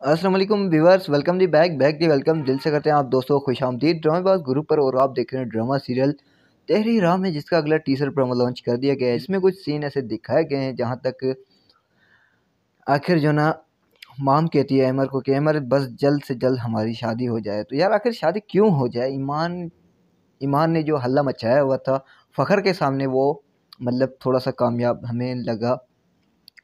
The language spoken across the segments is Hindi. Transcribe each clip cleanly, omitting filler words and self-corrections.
अस्सलाम वालेकुम viewers, welcome the back the welcome. दिल से करते हैं आप दोस्तों को खुशामदीद ड्रामेबाज ग्रुप पर। और आप देख रहे हैं ड्रामा सीरियल तेरी राह में, जिसका अगला टीजर प्रोमो लॉन्च कर दिया गया है। इसमें कुछ सीन ऐसे दिखाए गए हैं जहां तक आखिर जो ना माम कहती है अमर को कि अमर बस जल्द से जल्द हमारी शादी हो जाए। तो यार आखिर शादी क्यों हो जाए? ईमान ईमान ने जो हल्ला मचाया हुआ था फ़खर के सामने, वो मतलब थोड़ा सा कामयाब हमें लगा।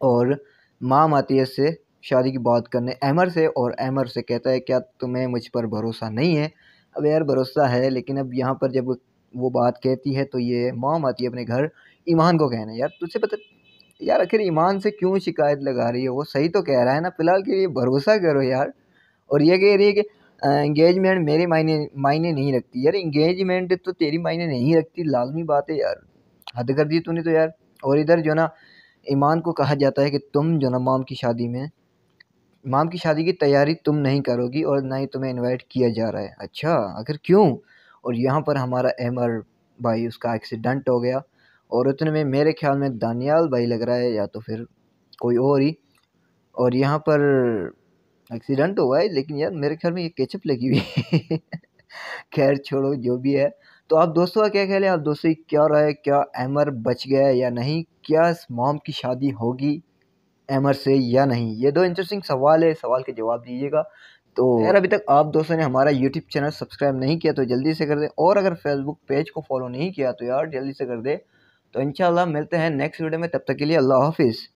और माम आती है इससे शादी की बात करने अमर से, और अमर से कहता है क्या तुम्हें मुझ पर भरोसा नहीं है? अब यार भरोसा है, लेकिन अब यहाँ पर जब वो बात कहती है तो ये माम आती है अपने घर ईमान को कहने। यार तुझे पता यार आखिर ईमान से क्यों शिकायत लगा रही है? वो सही तो कह रहा है ना, फिलहाल के लिए भरोसा करो यार। और ये कह रही है कि एंगेजमेंट मेरे मायने मायने नहीं रखती। यार एंगेजमेंट तो तेरी मायने नहीं रखती, लाजमी बात है यार, हद कर दी तूने तो यार। और इधर जो ना ईमान को कहा जाता है कि तुम जो ना माम की शादी की तैयारी तुम नहीं करोगी और ना ही तुम्हें इनवाइट किया जा रहा है। अच्छा, आखिर क्यों? और यहाँ पर हमारा अमर भाई, उसका एक्सीडेंट हो गया, और उतने में मेरे ख्याल में दानियाल भाई लग रहा है या तो फिर कोई और ही। और यहाँ पर एक्सीडेंट हुआ है, लेकिन यार मेरे ख्याल में ये केचप लगी हुई है। खैर छोड़ो जो भी है। तो आप दोस्तों का क्या ख्याल है? आप दोस्तों की क्या राय है? क्या अमर बच गया है या नहीं? क्या इस मॉम की शादी होगी अमर से या नहीं? ये दो इंटरेस्टिंग सवाल है, सवाल के जवाब दीजिएगा। तो यार अभी तक आप दोस्तों ने हमारा यूट्यूब चैनल सब्सक्राइब नहीं किया तो जल्दी से कर दें, और अगर फेसबुक पेज को फॉलो नहीं किया तो यार जल्दी से कर दे। तो इंशाल्लाह मिलते हैं नेक्स्ट वीडियो में, तब तक के लिए अल्लाह हाफिज़।